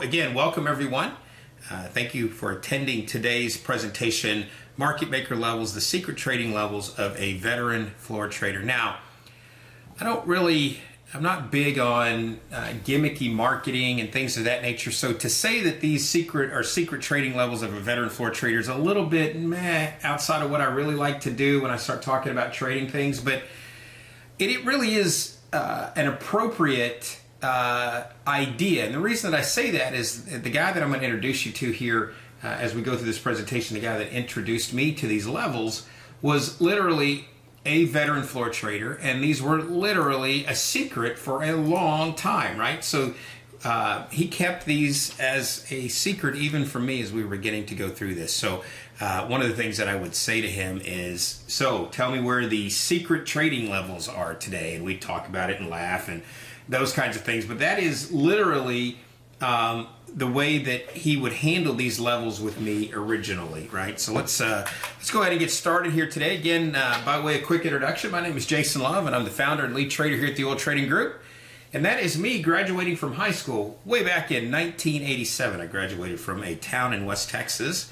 So again, welcome everyone. Thank you for attending today's presentation, Market Maker Levels, the Secret Trading Levels of a Veteran Floor Trader. Now, I'm not big on gimmicky marketing and things of that nature. So to say that these secret trading levels of a veteran floor trader is a little bit outside of what I really like to do when I start talking about trading things. But it really is an appropriate idea. And the reason that I say that is the guy that I'm going to introduce you to here as we go through this presentation, the guy that introduced me to these levels was literally a veteran floor trader, and these were literally a secret for a long time, right? So he kept these as a secret even from me as we were getting to go through this. So one of the things that I would say to him is, so tell me where the secret trading levels are today, and we'd talk about it and laugh and those kinds of things. But that is literally the way that he would handle these levels with me originally, right? So let's go ahead and get started here today. Again, by way of quick introduction, my name is Jason Love, and I'm the founder and lead trader here at the Oil Trading Group. And that is me graduating from high school way back in 1987. I graduated from a town in West Texas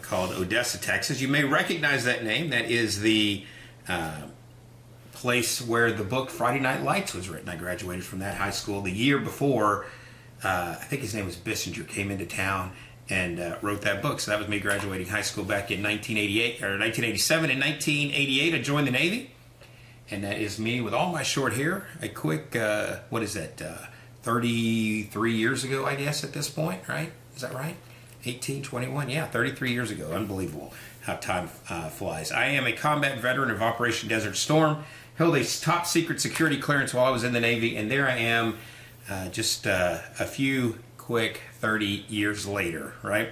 called Odessa, Texas. You may recognize that name. That is the place where the book Friday Night Lights was written. I graduated from that high school the year before. I think his name was Bissinger, came into town and wrote that book. So that was me graduating high school back in 1987. In 1988, I joined the Navy. And that is me with all my short hair. A quick, 33 years ago, I guess, at this point, right? Is that right? 18, 21, yeah, 33 years ago. Unbelievable how time flies. I am a combat veteran of Operation Desert Storm. Held a top secret security clearance while I was in the Navy, and there I am just a few quick 30 years later, right?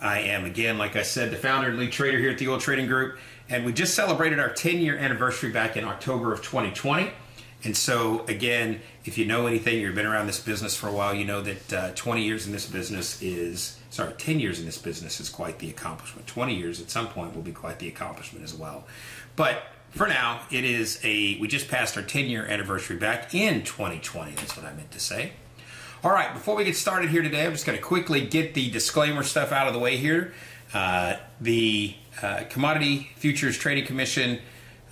I am, again, like I said, the founder and lead trader here at the Oil Trading Group, and we just celebrated our 10-year anniversary back in October of 2020. And so, again, if you know anything, you've been around this business for a while, you know that 10 years in this business is quite the accomplishment. 20 years at some point will be quite the accomplishment as well. But for now, we just passed our 10-year anniversary back in 2020. That's what I meant to say. All right, before we get started here today, I'm just going to quickly get the disclaimer stuff out of the way here. The Commodity Futures Trading Commission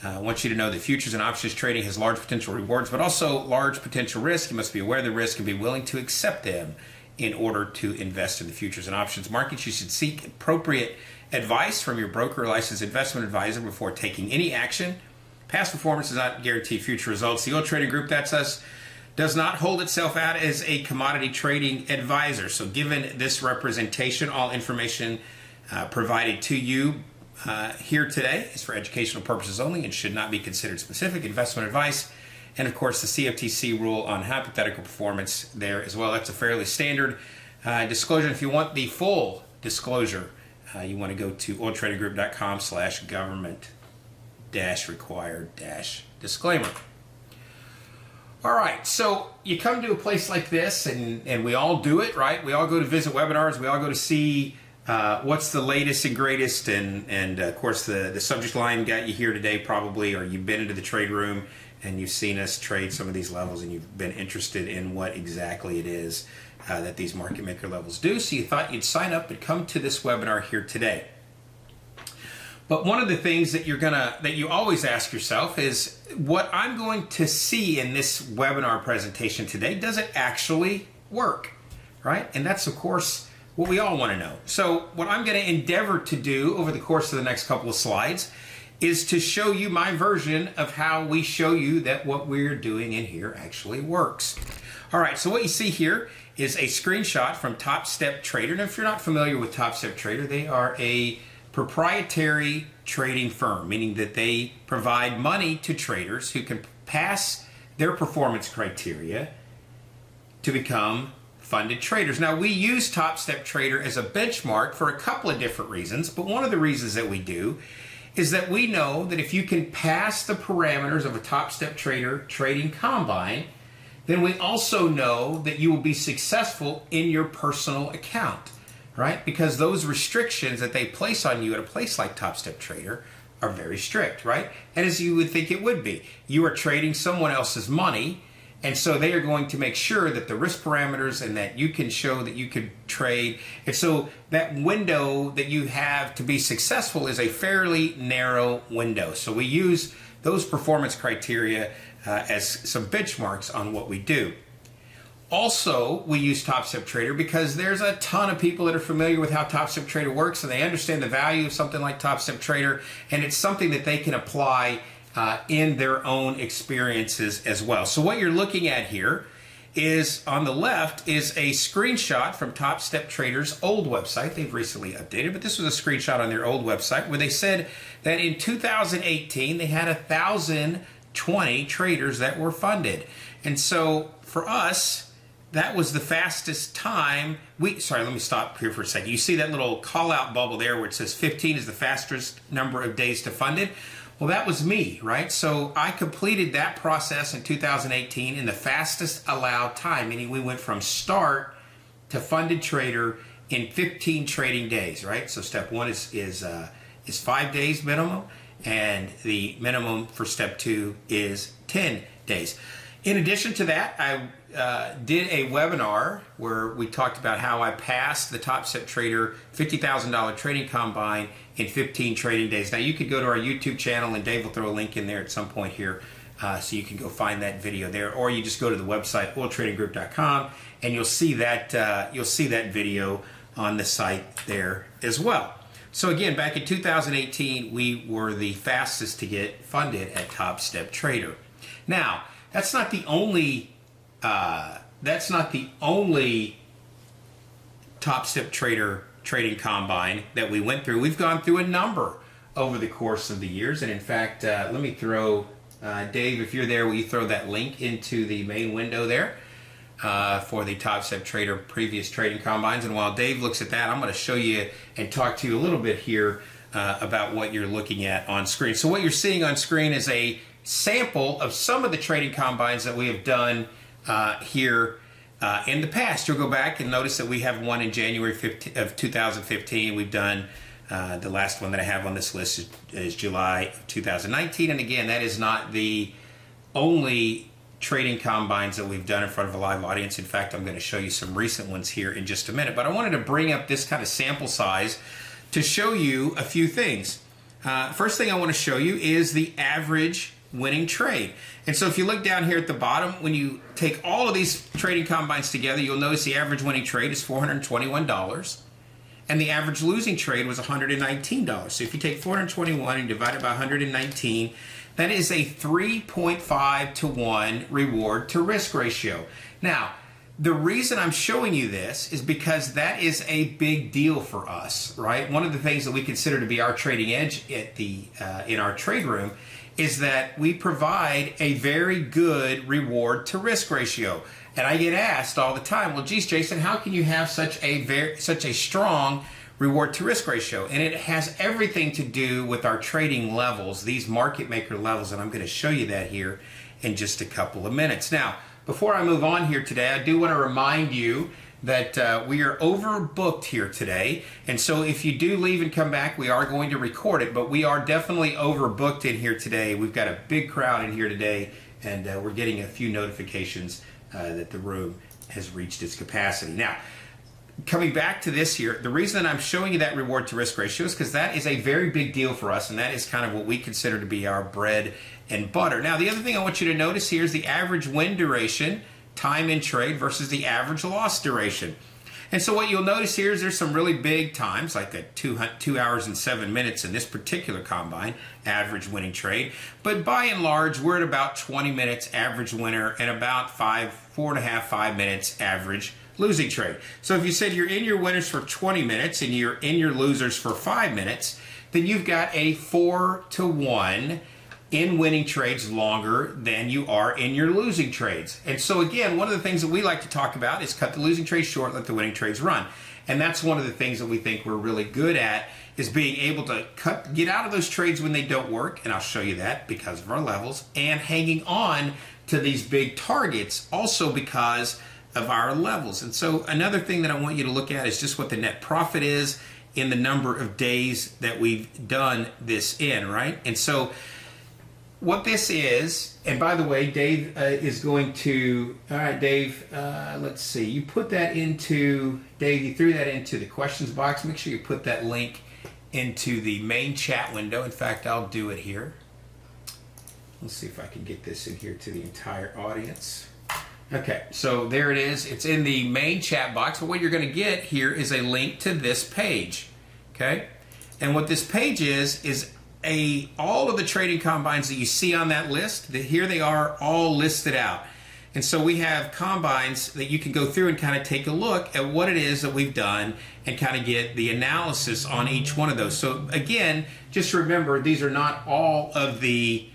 wants you to know that futures and options trading has large potential rewards, but also large potential risk. You must be aware of the risk and be willing to accept them in order to invest in the futures and options markets. You should seek appropriate advice from your broker or licensed investment advisor before taking any action. Past performance does not guarantee future results. The Oil Trading Group, that's us, does not hold itself out as a commodity trading advisor. So given this representation, all information provided to you here today is for educational purposes only and should not be considered specific investment advice. And of course, the CFTC rule on hypothetical performance there as well. That's a fairly standard disclosure. If you want the full disclosure, you want to go to oiltradinggroup.com/government-required-disclaimer. All right, so you come to a place like this, and we all do it, right? We all go to visit webinars. We all go to see what's the latest and greatest, and of course the subject line got you here today probably, or you've been into the trade room and you've seen us trade some of these levels and you've been interested in what exactly it is that these market maker levels do. So you thought you'd sign up and come to this webinar here today. But one of the things that you always ask yourself is, what I'm going to see in this webinar presentation today, does it actually work, right? And that's, of course, what we all want to know. So what I'm going to endeavor to do over the course of the next couple of slides is to show you my version of how we show you that what we're doing in here actually works. All right, so what you see here is a screenshot from Topstep Trader. And if you're not familiar with Topstep Trader, they are a proprietary trading firm, meaning that they provide money to traders who can pass their performance criteria to become funded traders. Now, we use Topstep Trader as a benchmark for a couple of different reasons, but one of the reasons that we do is that we know that if you can pass the parameters of a Topstep Trader trading combine, then we also know that you will be successful in your personal account, right? Because those restrictions that they place on you at a place like Topstep Trader are very strict, right? And as you would think it would be, you are trading someone else's money, And so they are going to make sure that the risk parameters and that you can show that you could trade. And so that window that you have to be successful is a fairly narrow window. So we use those performance criteria as some benchmarks on what we do. Also, we use Topstep Trader because there's a ton of people that are familiar with how Topstep Trader works, and they understand the value of something like Topstep Trader, and it's something that they can apply in their own experiences as well. So what you're looking at here is, on the left, is a screenshot from Topstep Trader's old website. They've recently updated, but this was a screenshot on their old website where they said that in 2018 they had 1,020 traders that were funded. And so for us, that was the fastest time. Sorry, let me stop here for a second. You see that little call out bubble there where it says 15 is the fastest number of days to funded? Well, that was me, right? So I completed that process in 2018 in the fastest allowed time, meaning we went from start to funded trader in 15 trading days, right? So step one is 5 days minimum, and the minimum for step two is 10 days. In addition to that, I did a webinar where we talked about how I passed the Topstep Trader $50,000 trading combine in 15 trading days. Now you could go to our YouTube channel, and Dave will throw a link in there at some point here, so you can go find that video there, or you just go to the website oiltradinggroup.com and you'll see that video on the site there as well. So again, back in 2018, we were the fastest to get funded at Topstep Trader. Now, that's not the only Topstep Trader trading combine that we went through. We've gone through a number over the course of the years, and in fact, let me throw Dave, if you're there, will you throw that link into the main window there for the Topstep Trader previous trading combines? And while Dave looks at that, I'm going to show you and talk to you a little bit here about what you're looking at on screen. So what you're seeing on screen is a sample of some of the trading combines that we have done here in the past. You'll go back and notice that we have one in January of 2015. We've done the last one that I have on this list is July of 2019. And again, that is not the only trading combines that we've done in front of a live audience. In fact, I'm going to show you some recent ones here in just a minute. But I wanted to bring up this kind of sample size to show you a few things. First thing I want to show you is the average winning trade. And so if you look down here at the bottom, when you take all of these trading combines together, you'll notice the average winning trade is $421, and the average losing trade was $119. So if you take 421 and divide it by 119, that is a 3.5 to 1 reward to risk ratio. Now, the reason I'm showing you this is because that is a big deal for us, right? One of the things that we consider to be our trading edge at in our trade room is that we provide a very good reward to risk ratio. And I get asked all the time, well, geez, Jason, how can you have such a strong reward to risk ratio? And it has everything to do with our trading levels, these market maker levels, and I'm going to show you that here in just a couple of minutes. Now, before I move on here today, I do want to remind you that we are overbooked here today, and so if you do leave and come back, we are going to record it, but we are definitely overbooked in here today. We've got a big crowd in here today, and we're getting a few notifications that the room has reached its capacity. Now, coming back to this here, the reason that I'm showing you that reward to risk ratio is because that is a very big deal for us, and that is kind of what we consider to be our bread and butter. Now, the other thing I want you to notice here is the average win duration, time in trade, versus the average loss duration. And so what you'll notice here is there's some really big times, like a 2 hours and 7 minutes in this particular combine, average winning trade. But by and large, we're at about 20 minutes average winner and about 4.5 minutes average losing trade. So if you said you're in your winners for 20 minutes and you're in your losers for 5 minutes, then you've got a 4 to 1 in winning trades longer than you are in your losing trades. And so again, one of the things that we like to talk about is cut the losing trades short, let the winning trades run. And that's one of the things that we think we're really good at, is being able to get out of those trades when they don't work, and I'll show you that because of our levels, and hanging on to these big targets also because of our levels. And so another thing that I want you to look at is just what the net profit is in the number of days that we've done this in, right? And so what this is, and by the way, Dave is going to, all right, Dave, let's see, you put that into, Dave, you threw that into the questions box. Make sure you put that link into the main chat window. In fact, I'll do it here. Let's see if I can get this in here to the entire audience. Okay, so there it is. It's in the main chat box, but what you're going to get here is a link to this page, okay? And what this page is all of the trading combines that you see on that list, here they are all listed out. And so we have combines that you can go through and kind of take a look at what it is that we've done and kind of get the analysis on each one of those. So again, just remember, these are not all of the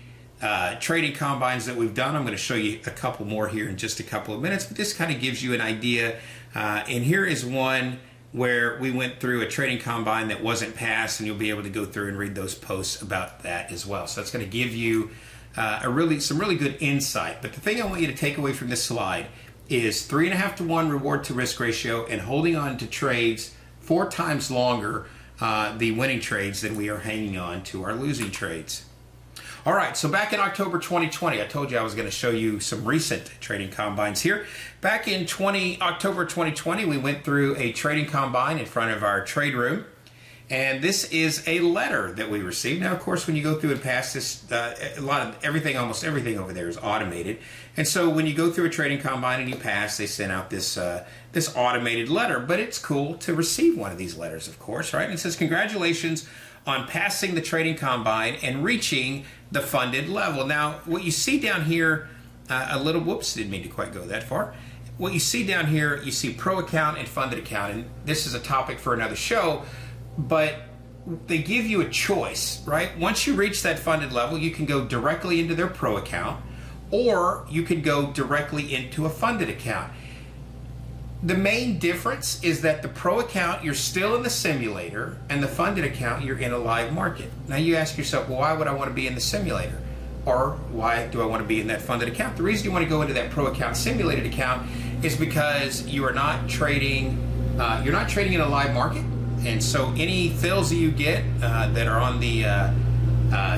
trading combines that we've done. I'm going to show you a couple more here in just a couple of minutes, but this kind of gives you an idea. And here is one where we went through a trading combine that wasn't passed, and you'll be able to go through and read those posts about that as well. So that's going to give you some really good insight. But the thing I want you to take away from this slide is 3.5 to 1 reward to risk ratio and holding on to trades 4 times longer the winning trades than we are hanging on to our losing trades. All right, so back in October 2020, I told you I was going to show you some recent trading combines here. Back in October 2020, we went through a trading combine in front of our trade room, and this is a letter that we received. Now, of course, when you go through and pass this, almost everything over there is automated, and so when you go through a trading combine and you pass, they send out this automated letter. But it's cool to receive one of these letters, of course, right? And it says, "Congratulations on passing the trading combine and reaching the funded level." Now, what you see down here, whoops, didn't mean to quite go that far. What you see down here, you see pro account and funded account, and this is a topic for another show, but they give you a choice, right? Once you reach that funded level, you can go directly into their pro account, or you can go directly into a funded account. The main difference is that the pro account, you're still in the simulator, and the funded account, you're in a live market. Now you ask yourself, well, why would I want to be in the simulator? Or why do I want to be in that funded account? The reason you want to go into that pro account simulated account is because you are not trading, in a live market. And so any fills that you get that are on the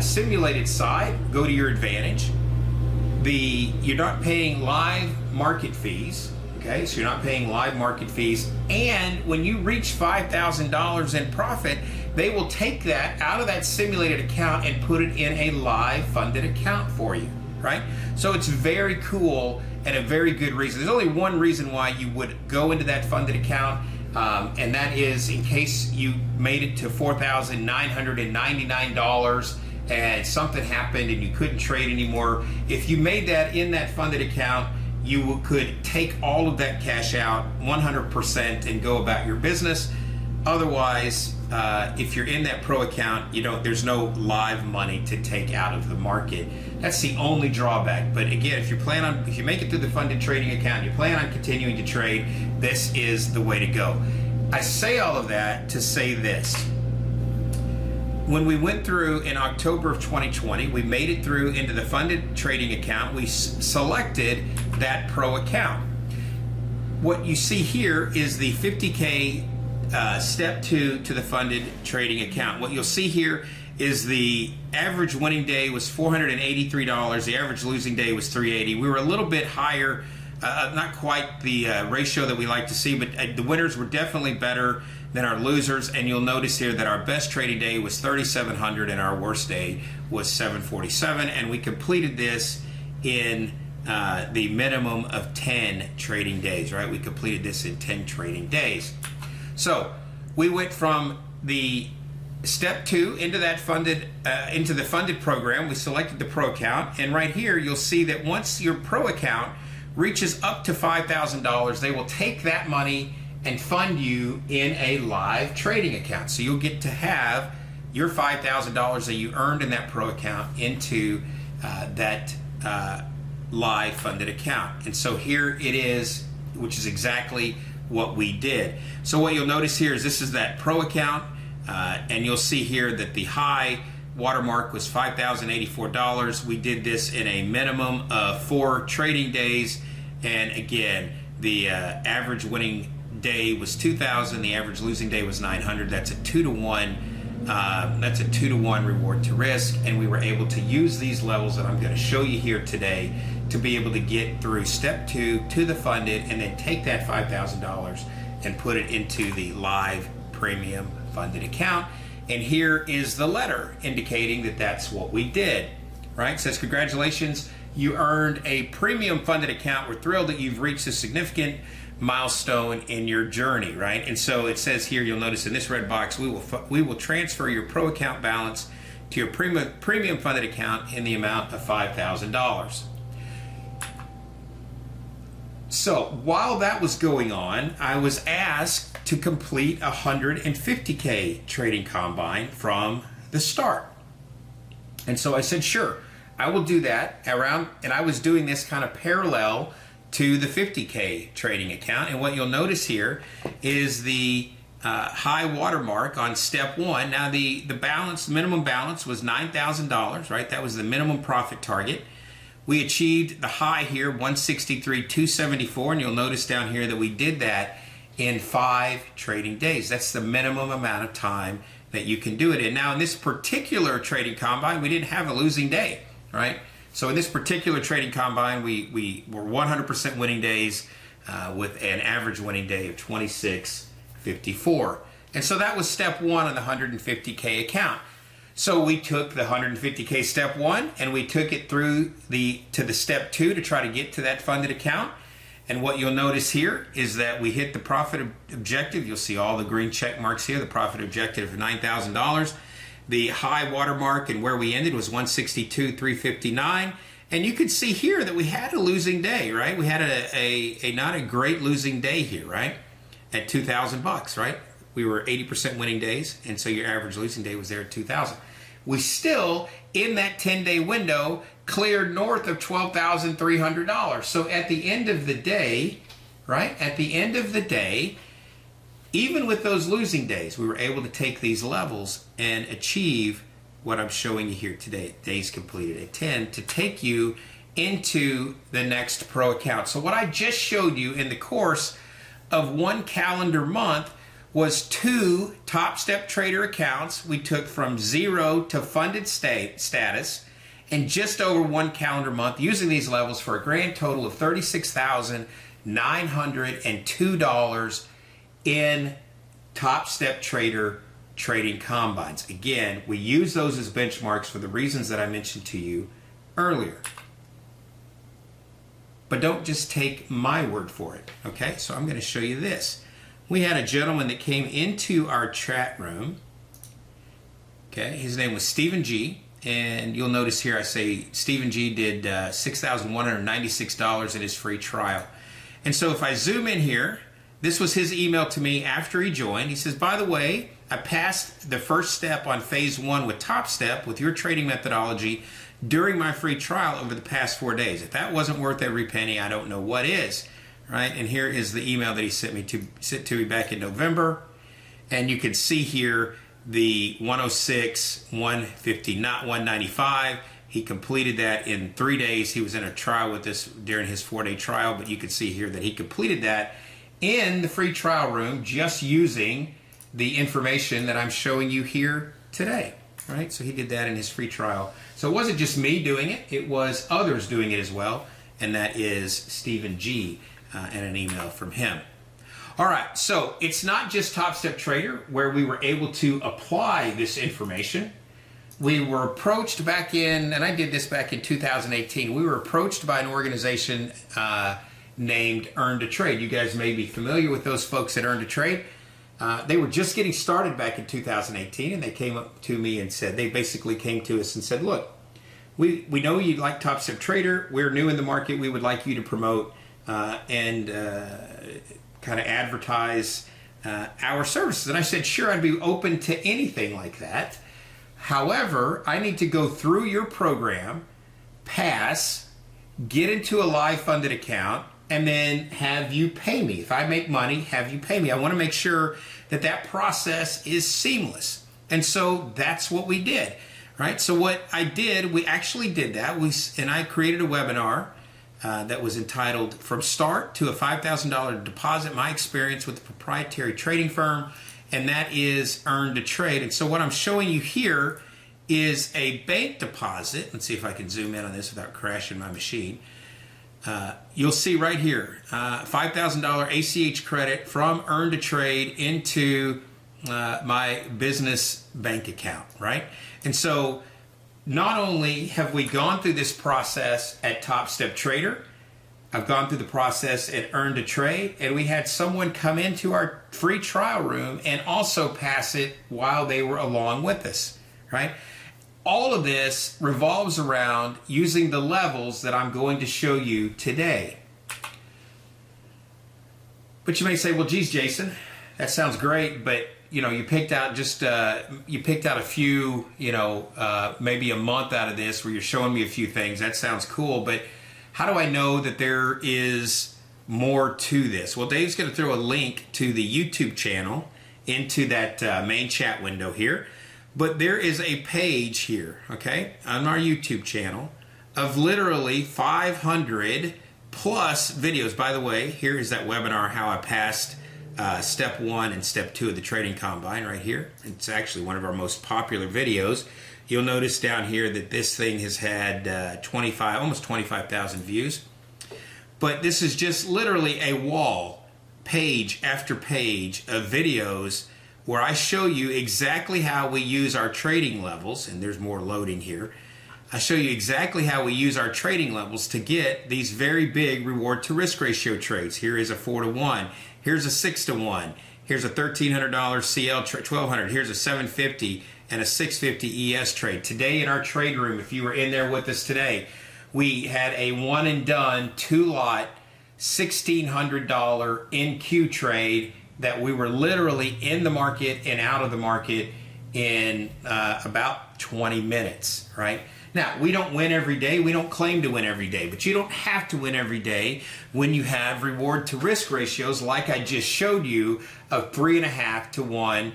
simulated side go to your advantage. You're not paying live market fees. Okay, so you're not paying live market fees, and when you reach $5,000 in profit, they will take that out of that simulated account and put it in a live funded account for you, right? So it's very cool and a very good reason. There's only one reason why you would go into that funded account, and that is in case you made it to $4,999 and something happened and you couldn't trade anymore. If you made that in that funded account, you could take all of that cash out 100% and go about your business. Otherwise, if you're in that pro account, there's no live money to take out of the market. That's the only drawback. But again, if you make it through the funded trading account, you plan on continuing to trade, this is the way to go. I say all of that to say this. When we went through in October of 2020, we made it through into the funded trading account. We selected that pro account. What you see here is the 50K step 2 to the funded trading account. What you'll see here is the average winning day was $483. The average losing day was $380. We were a little bit higher, not quite the ratio that we like to see, but the winners were definitely better than our losers. And you'll notice here that our best trading day was 3,700 and our worst day was 747. And we completed this in the minimum of 10 trading days, right? We completed this in 10 trading days. So we went from the step 2 into that into the funded program. We selected the pro account, and right here you'll see that once your pro account reaches up to $5,000, they will take that money and fund you in a live trading account. So you'll get to have your $5,000 that you earned in that pro account into that live funded account. And so here it is, which is exactly what we did. So what you'll notice here is this is that pro account, and you'll see here that the high watermark was $5,084. We did this in a minimum of 4 trading days, and again, the average winning day was 2,000. The average losing day was 900. That's a 2-to-1 That's a 2-to-1 reward to risk, and we were able to use these levels that I'm going to show you here today to be able to get through step 2 to the funded, and then take that $5,000 and put it into the live premium funded account. And here is the letter indicating that that's what we did, right? It says, congratulations, you earned a premium funded account. We're thrilled that you've reached a significant milestone in your journey, right? And so it says here, you'll notice in this red box, we will transfer your pro account balance to your premium funded account in the amount of $5,000. So while that was going on, I was asked to complete a 150K trading combine from the start. And so I said, sure, I will do that and I was doing this kind of parallel to the 50K trading account. And what you'll notice here is the high watermark on step 1. Now the minimum balance was $9,000, right? That was the minimum profit target. We achieved the high here, 163,274, and you'll notice down here that we did that in 5 trading days. That's the minimum amount of time that you can do it in. Now in this particular trading combine, we didn't have a losing day, right? So in this particular trading combine, we were 100% winning days with an average winning day of 26.54. And so that was step 1 on the 150K account. So we took the 150K step 1 and we took it through to the step 2 to try to get to that funded account. And what you'll notice here is that we hit the profit objective. You'll see all the green check marks here, the profit objective of $9,000. The high watermark and where we ended was 162,359. And you can see here that we had a losing day, right? We had a not a great losing day here, right? At $2,000, right? We were 80% winning days, and so your average losing day was there at 2,000. We still, in that 10-day window, cleared north of $12,300. So at the end of the day, right? At the end of the day, even with those losing days, we were able to take these levels and achieve what I'm showing you here today, days completed at 10, to take you into the next pro account. So what I just showed you in the course of 1 calendar month was 2 Topstep trader accounts we took from 0 to funded status in just over 1 calendar month, using these levels for a grand total of $36,902 in Topstep trader trading combines. Again, we use those as benchmarks for the reasons that I mentioned to you earlier. But don't just take my word for it, okay? So I'm going to show you this. We had a gentleman that came into our chat room. Okay, his name was Stephen G. And you'll notice here I say Stephen G did $6,196 in his free trial. And so if I zoom in here, this was his email to me after he joined. He says, by the way, I passed the first step on phase 1 with Topstep with your trading methodology during my free trial over the past 4 days. If that wasn't worth every penny, I don't know what is. Right, and here is the email that he sent me back in November, and you can see here the 106, 150, not 195. He completed that in 3 days. He was in a trial with this during his 4-day trial, but you can see here that he completed that in the free trial room just using the information that I'm showing you here today. Right, so he did that in his free trial. So it wasn't just me doing it; it was others doing it as well, and that is Stephen G. And an email from him. All right, so it's not just Topstep Trader where we were able to apply this information. We were approached back in, and I did this back in 2018, we were approached by an organization named Earn to Trade. You guys may be familiar with those folks at Earn to Trade. They were just getting started back in 2018, and they came up to me and said, they basically came to us and said, look, we know you like Topstep Trader. We're new in the market. We would like you to promote and kind of advertise our services. And I said, sure, I'd be open to anything like that. However, I need to go through your program, pass, get into a live funded account, and then have you pay me. If I make money, have you pay me. I want to make sure that that process is seamless. And so that's what we did, right? So what I did, we actually did that. And I created a webinar that was entitled From Start to a $5,000 Deposit, My Experience with a Proprietary Trading Firm. and that is earn to trade. And so what I'm showing you here is a bank deposit. Let's see if I can zoom in on this without crashing my machine. You'll see right here, $5,000 ACH credit from earn to trade into my business bank account, right? And so not only have we gone through this process at Topstep Trader, I've gone through the process at Earn to Trade, and we had someone come into our free trial room and also pass it while they were along with us, right? All of this revolves around using the levels that I'm going to show you today. But you may say, well, geez, Jason, that sounds great, but you know, you picked out just you picked out a few, you know, maybe a month out of this where you're showing me a few things. That sounds cool, but how do I know that there is more to this? Well, Dave's going to throw a link to the YouTube channel into that main chat window here. But there is a page here, okay, on our YouTube channel of literally 500 plus videos. By the way, here is that webinar, how I passed step 1 and step 2 of the trading combine right here. It's actually one of our most popular videos. You'll notice down here that this thing has had almost 25,000 views. But this is just literally a wall, page after page of videos where I show you exactly how we use our trading levels, and there's more loading here. I show you exactly how we use our trading levels to get these very big reward to risk ratio trades. Here is a 4-to-1. Here's a 6-to-1. Here's a $1,300 CL trade, 1,200. Here's a 750 and a 650 ES trade. Today in our trade room, if you were in there with us today, we had a one and done 2-lot $1,600 NQ trade that we were literally in the market and out of the market in about 20 minutes, right? Now, we don't win every day. We don't claim to win every day, but you don't have to win every day when you have reward to risk ratios like I just showed you of 3.5 to 1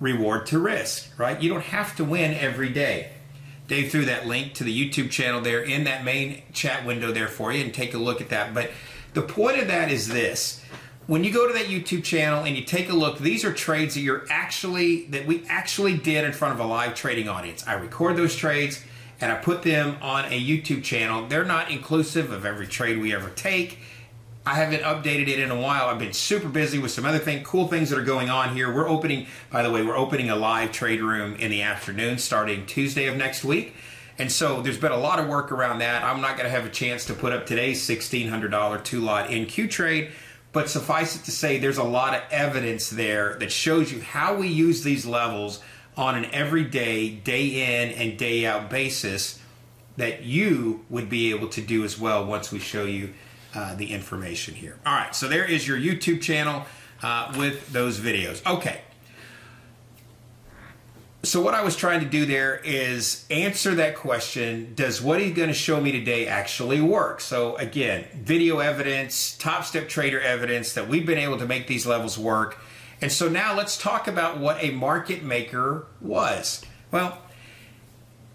reward to risk, right? You don't have to win every day. Dave threw that link to the YouTube channel there in that main chat window there for you, and take a look at that. But the point of that is this. When you go to that YouTube channel and you take a look, these are trades that we actually did in front of a live trading audience. I record those trades and I put them on a YouTube channel. They're not inclusive of every trade we ever take. I haven't updated it in a while. I've been super busy with some other cool things that are going on here. We're opening, by the way, we're opening a live trade room in the afternoon starting Tuesday of next week. And so there's been a lot of work around that. I'm not going to have a chance to put up today's $1,600 2-lot NQ trade. But suffice it to say, there's a lot of evidence there that shows you how we use these levels on an everyday, day in and day out basis that you would be able to do as well once we show you the information here. All right, so there is your YouTube channel with those videos. Okay. So what I was trying to do there is answer that question, does what he's going to show me today actually work? So again, video evidence, Topstep Trader evidence that we've been able to make these levels work. And so now let's talk about what a market maker was. Well,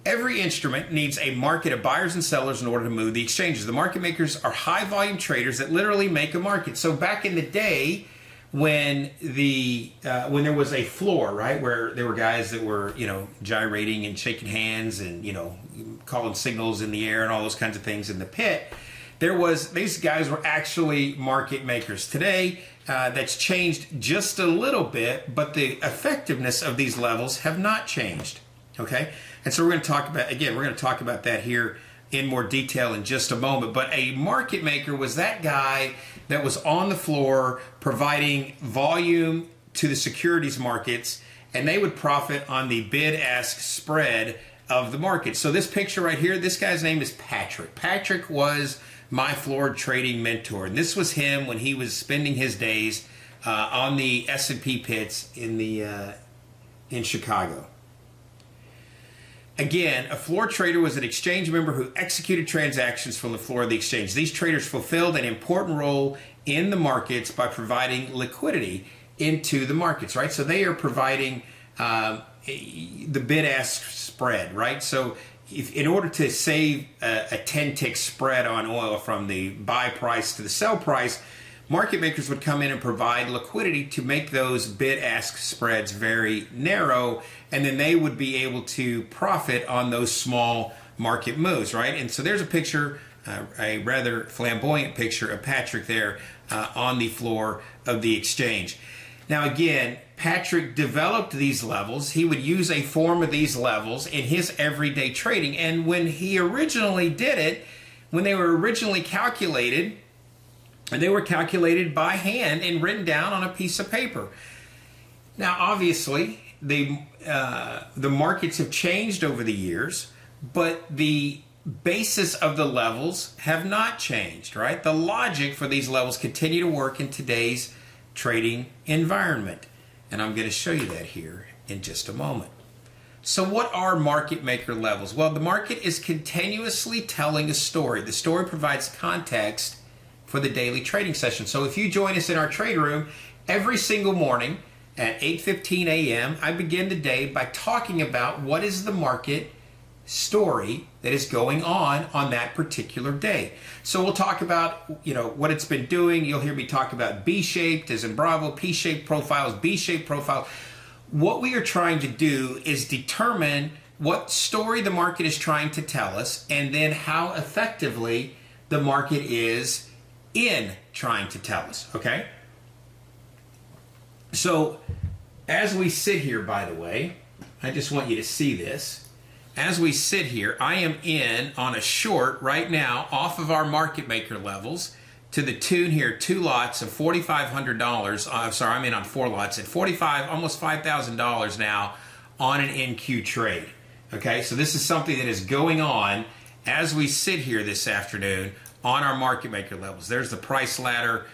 every instrument needs a market of buyers and sellers in order to move the exchanges. The market makers are high volume traders that literally make a market. So back in the day, when there was a floor, right, where there were guys that were, you know, gyrating and shaking hands and, you know, calling signals in the air and all those kinds of things in the pit, these guys were actually market makers. Today, that's changed just a little bit, but the effectiveness of these levels have not changed. Okay, and so we're going to talk about that here in more detail in just a moment. But a market maker was that guy that was on the floor providing volume to the securities markets, and they would profit on the bid-ask spread of the market. So this picture right here, this guy's name is Patrick. Patrick was my floor trading mentor, and this was him when he was spending his days on the S&P pits in Chicago. Again, a floor trader was an exchange member who executed transactions from the floor of the exchange. These traders fulfilled an important role in the markets by providing liquidity into the markets, right? So they are providing the bid-ask spread, right? So in order to save a 10-tick spread on oil from the buy price to the sell price, market makers would come in and provide liquidity to make those bid-ask spreads very narrow, and then they would be able to profit on those small market moves, right? And so there's a picture, a rather flamboyant picture of Patrick there on the floor of the exchange. Now again, Patrick developed these levels. He would use a form of these levels in his everyday trading, and when he originally did it, when they were originally calculated, they were calculated by hand and written down on a piece of paper. Now obviously the markets have changed over the years, but the basis of the levels have not changed, right? The logic for these levels continue to work in today's trading environment. And I'm going to show you that here in just a moment. So what are market maker levels? Well, the market is continuously telling a story. The story provides context for the daily trading session. So if you join us in our trade room every single morning at 8:15 a.m., I begin the day by talking about what is the market story that is going on that particular day. So we'll talk about, what it's been doing. You'll hear me talk about B-shaped as in Bravo, P-shaped profiles, B-shaped profiles. What we are trying to do is determine what story the market is trying to tell us, and then how effectively the market is in trying to tell us, okay? So as we sit here, by the way, I just want you to see this. As we sit here, I am in on a short right now off of our market maker levels to the tune here, 2 lots of $4,500. I'm in on 4 lots at almost $5,000 now on an NQ trade. Okay, so this is something that is going on as we sit here this afternoon on our market maker levels. There's the price ladder.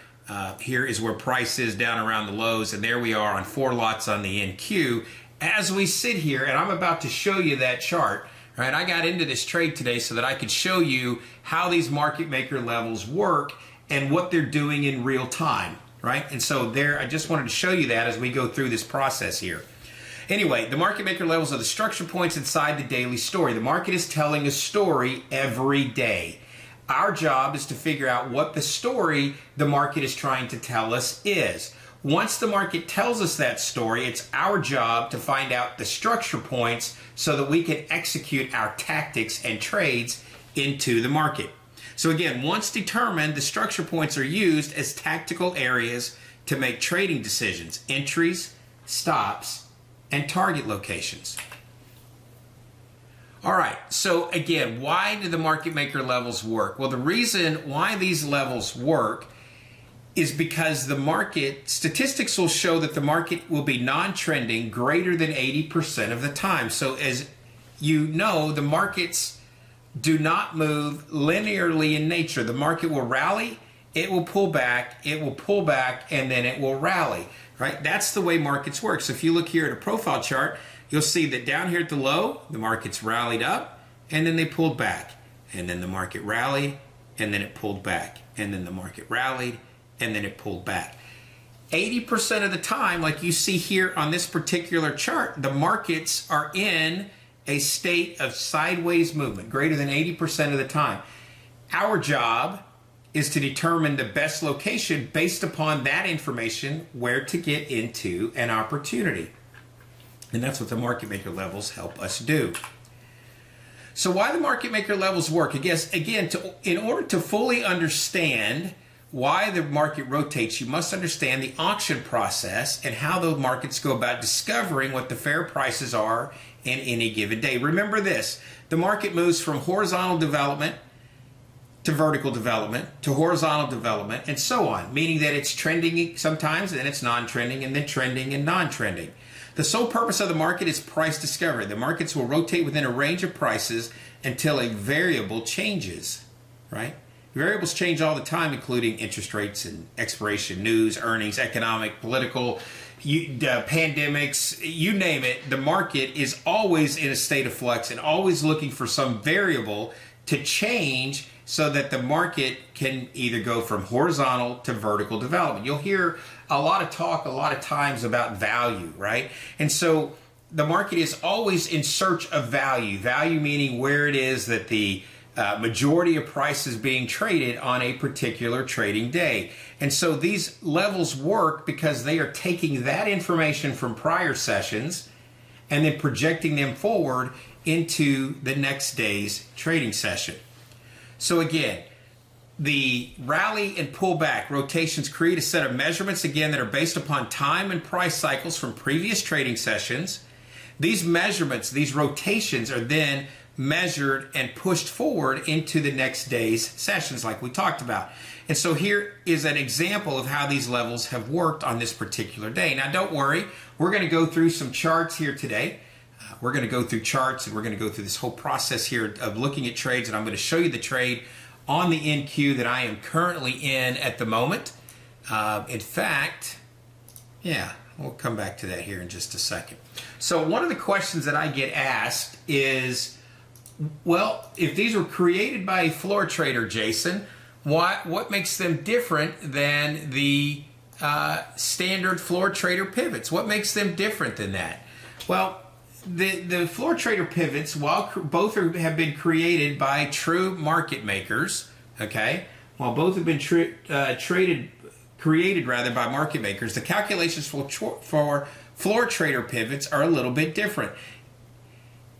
Here is where price is down around the lows, and there we are on 4 lots on the NQ. As we sit here, and I'm about to show you that chart, right? I got into this trade today so that I could show you how these market maker levels work and what they're doing in real time, right? And so I just wanted to show you that as we go through this process here. Anyway, the market maker levels are the structure points inside the daily story. The market is telling a story every day. Our job is to figure out what the story the market is trying to tell us is. Once the market tells us that story, it's our job to find out the structure points so that we can execute our tactics and trades into the market. So again, once determined, the structure points are used as tactical areas to make trading decisions, entries, stops, and target locations. All right, so again, why do the market maker levels work? Well, the reason why these levels work is because the market, statistics will show that the market will be non-trending greater than 80% of the time. So as you know, the markets do not move linearly in nature. The market will rally, it will pull back, and then it will rally, right? That's the way markets work. So if you look here at a profile chart, you'll see that down here at the low, the market's rallied up, and then they pulled back. And then the market rallied, and then it pulled back. And then the market rallied, and then it pulled back. 80% of the time, like you see here on this particular chart, the markets are in a state of sideways movement, greater than 80% of the time. Our job is to determine the best location based upon that information, where to get into an opportunity. And that's what the market maker levels help us do. So why the market maker levels work? In order to fully understand why the market rotates, you must understand the auction process and how the markets go about discovering what the fair prices are in any given day. Remember this, the market moves from horizontal development to vertical development to horizontal development and so on, meaning that it's trending sometimes, and then it's non-trending, and then trending and non-trending. The sole purpose of the market is price discovery. The markets will rotate within a range of prices until a variable changes, right? Variables change all the time, including interest rates and expiration, news, earnings, economic, political, pandemics, you name it. The market is always in a state of flux and always looking for some variable to change so that the market can either go from horizontal to vertical development. You'll hear a lot of talk a lot of times about value, right? And so the market is always in search of value. Value meaning where it is that the majority of prices being traded on a particular trading day. And so these levels work because they are taking that information from prior sessions and then projecting them forward into the next day's trading session. So again, the rally and pullback rotations create a set of measurements, again, that are based upon time and price cycles from previous trading sessions. These measurements, these rotations, are then measured and pushed forward into the next day's sessions like we talked about. And so here is an example of how these levels have worked on this particular day. Now don't worry, we're going to go through some charts here today. We're going to go through charts and we're going to go through this whole process here of looking at trades, and I'm going to show you the trade on the NQ that I am currently in at the moment. In fact, yeah, we'll come back to that here in just a second. So one of the questions that I get asked is, well, if these were created by a floor trader, Jason, what makes them different than the standard floor trader pivots? What makes them different than that? Well, the floor trader pivots, while both have been created by true market makers, okay, while both have been created by market makers, the calculations for floor trader pivots are a little bit different.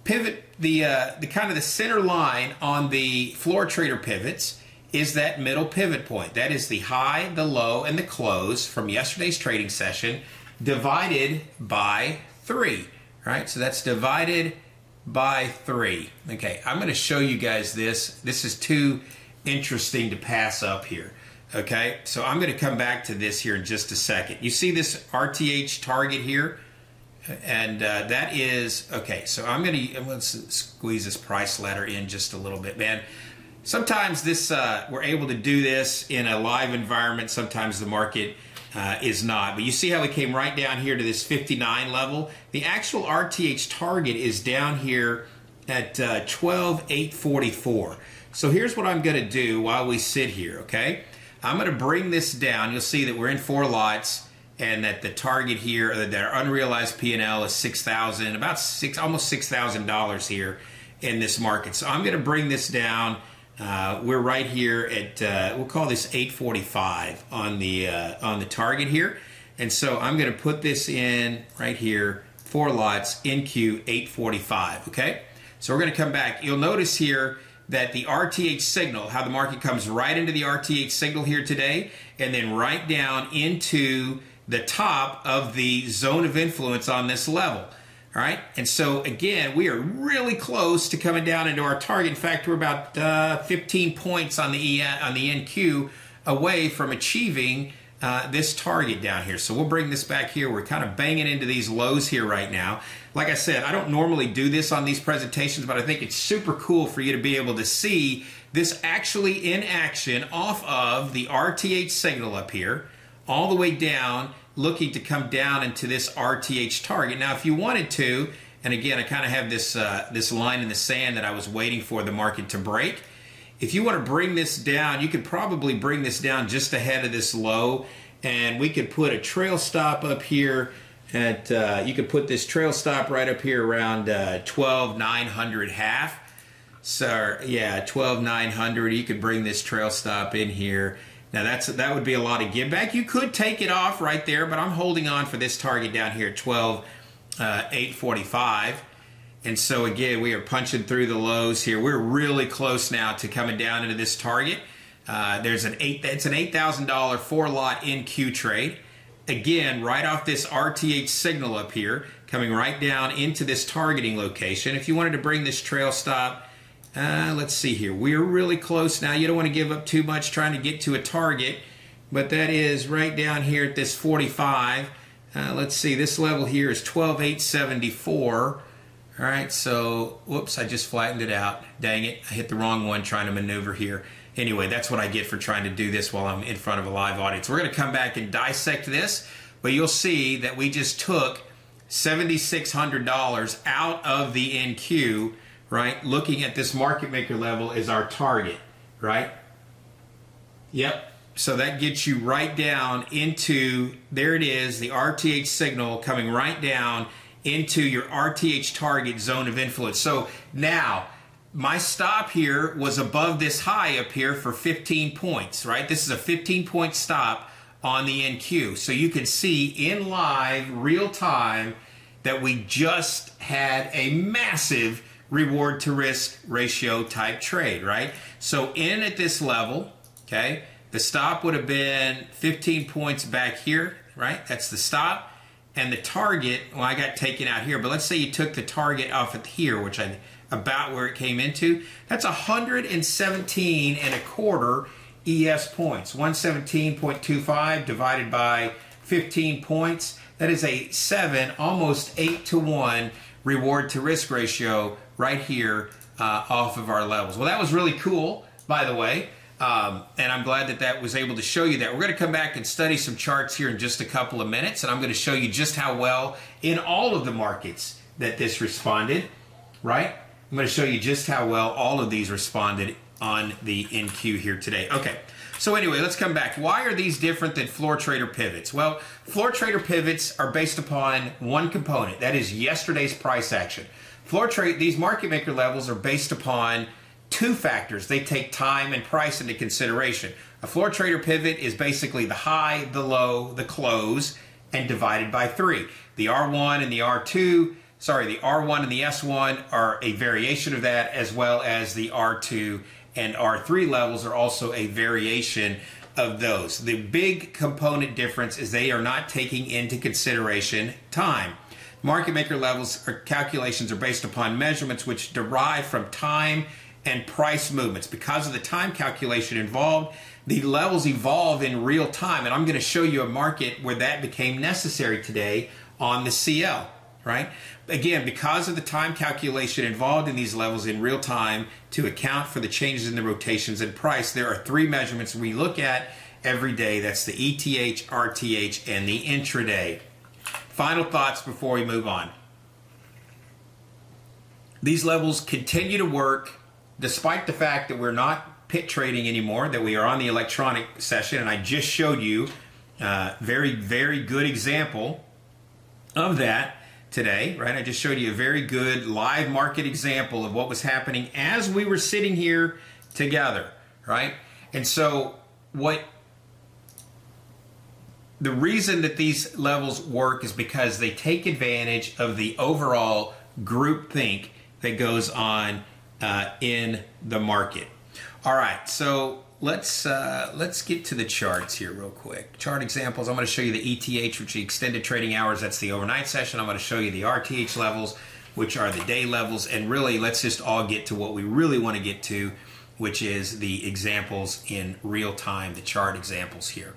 Pivot, the kind of the center line on the floor trader pivots is that middle pivot point. That is the high, the low, and the close from yesterday's trading session divided by 3. Right, so that's divided by 3. Okay, I'm going to show you guys this. This is too interesting to pass up here. Okay, so I'm going to come back to this here in just a second. You see this RTH target here? And that is, okay, so I'm going to squeeze this price ladder in just a little bit, man. Sometimes this we're able to do this in a live environment. Sometimes the market is not. But you see how we came right down here to this 59 level? The actual RTH target is down here at 12,844. So here's what I'm going to do while we sit here, okay? I'm going to bring this down. You'll see that we're in 4 lots and that the target here, that our unrealized P&L is $6,000, almost $6,000 here in this market. So I'm going to bring this down. We're right here at we'll call this 845 on the target here, and so I'm going to put this in right here, 4 lots, NQ 845. Okay, so we're going to come back. You'll notice here that the RTH signal, how the market comes right into the RTH signal here today, and then right down into the top of the zone of influence on this level. All right, and so again, we are really close to coming down into our target. In fact, we're about 15 points on the NQ away from achieving this target down here. So we'll bring this back here. We're kind of banging into these lows here right now. Like I said, I don't normally do this on these presentations, but I think it's super cool for you to be able to see this actually in action off of the RTH signal up here, all the way down, looking to come down into this RTH target. Now, if you wanted to, and again, I kind of have this this line in the sand that I was waiting for the market to break. If you want to bring this down, you could probably bring this down just ahead of this low, and we could put a trail stop up here at, you could put this trail stop right up here around 12,900 half. So yeah, 12,900. You could bring this trail stop in here. Now that would be a lot of give back. You could take it off right there, but I'm holding on for this target down here at 12,845. And so again, we are punching through the lows here. We're really close now to coming down into this target. It's an $8,000 4-lot NQ trade. Again, right off this RTH signal up here, coming right down into this targeting location. If you wanted to bring this trail stop, let's see here. We're really close now. You don't want to give up too much trying to get to a target, but that is right down here at this 45. Let's see, this level here is 12,874. All right, so, whoops, I just flattened it out. Dang it, I hit the wrong one trying to maneuver here. Anyway, that's what I get for trying to do this while I'm in front of a live audience. We're going to come back and dissect this, but you'll see that we just took $7,600 out of the NQ, right? Looking at this market maker level as our target, right? Yep. So that gets you right down into, there it is, the RTH signal coming right down into your RTH target zone of influence. So now, my stop here was above this high up here for 15 points, right? This is a 15-point stop on the NQ. So you can see in live, real time, that we just had a massive reward to risk ratio type trade, right? So in at this level, okay, the stop would have been 15 points back here, right? That's the stop. And the target, well, I got taken out here, but let's say you took the target off at here, which I about where it came into. That's 117 and a quarter ES points. 117.25 divided by 15 points. That is a 7, almost 8 to 1 reward to risk ratio right here off of our levels. Well, that was really cool, by the way. And I'm glad that that was able to show you that. We're going to come back and study some charts here in just a couple of minutes, and I'm going to show you just how well in all of the markets that this responded, right? I'm going to show you just how well all of these responded on the NQ here today. Okay, so anyway, let's come back. Why are these different than floor trader pivots? Well, floor trader pivots are based upon one component, that is yesterday's price action. These market maker levels are based upon two factors. They take time and price into consideration. A floor trader pivot is basically the high, the low, the close, and divided by 3. The R1 and the R2, the R1 and the S1 are a variation of that, as well as the R2 and R3 levels are also a variation of those. The big component difference is they are not taking into consideration time. Market maker levels or calculations are based upon measurements which derive from time and price movements. Because of the time calculation involved, the levels evolve in real time, and I'm going to show you a market where that became necessary today on the CL, right? Again, because of the time calculation involved in these levels in real time to account for the changes in the rotations and price, there are 3 measurements we look at every day. That's the ETH, RTH, and the intraday. Final thoughts before we move on. These levels continue to work despite the fact that we're not pit trading anymore, that we are on the electronic session, and I just showed you a very, very good example of that today, right? I just showed you a very good live market example of what was happening as we were sitting here together, right? And so the reason that these levels work is because they take advantage of the overall groupthink that goes on in the market. All right, so let's get to the charts here real quick. Chart examples. I'm going to show you the ETH, which is extended trading hours. That's the overnight session. I'm going to show you the RTH levels, which are the day levels. And really, let's just all get to what we really want to get to, which is the examples in real time, the chart examples here.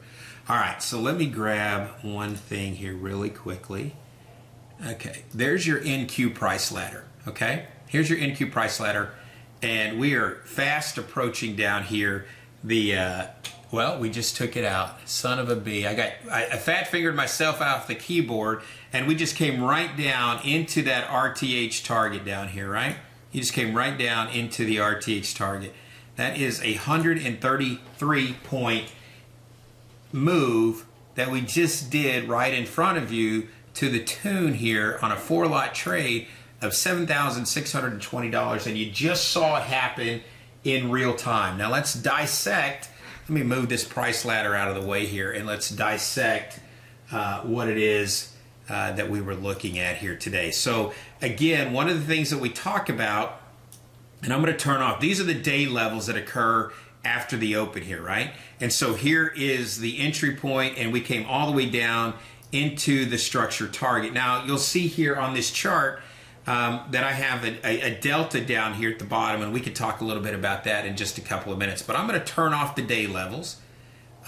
All right, so let me grab one thing here really quickly. Okay, there's your NQ price ladder, okay? Here's your NQ price ladder, and we are fast approaching down here the, well, we just took it out. Son of a bee. I fat fingered myself off the keyboard, and we just came right down into that RTH target down here, right? You just came right down into the RTH target. That is a 133 point move that we just did right in front of you to the tune here on a 4-lot trade of $7,620, and you just saw it happen in real time. Now let's dissect. Let me move this price ladder out of the way here, and let's dissect what it is that we were looking at here today. So again, one of the things that we talk about, and I'm going to turn off, these are the day levels that occur after the open here, right? And so here is the entry point, and we came all the way down into the structure target. Now you'll see here on this chart that I have a delta down here at the bottom, and we could talk a little bit about that in just a couple of minutes. But I'm going to turn off the day levels.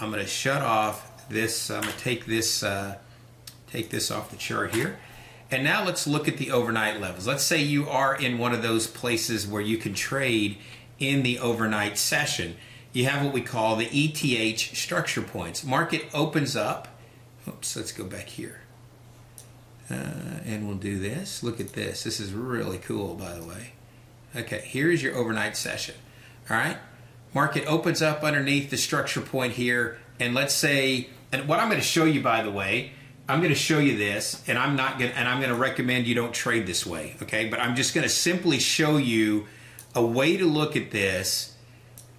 I'm going to shut off this. I'm going to take this off the chart here. And now let's look at the overnight levels. Let's say you are in one of those places where you can trade in the overnight session. You have what we call the ETH structure points. Market opens up. Oops, let's go back here. And we'll do this. Look at this. This is really cool, by the way. Okay, here's your overnight session. All right, market opens up underneath the structure point here, and let's say, and what I'm going to show you, by the way, I'm going to show you this, and I'm going to recommend you don't trade this way, okay? But I'm just going to simply show you a way to look at this,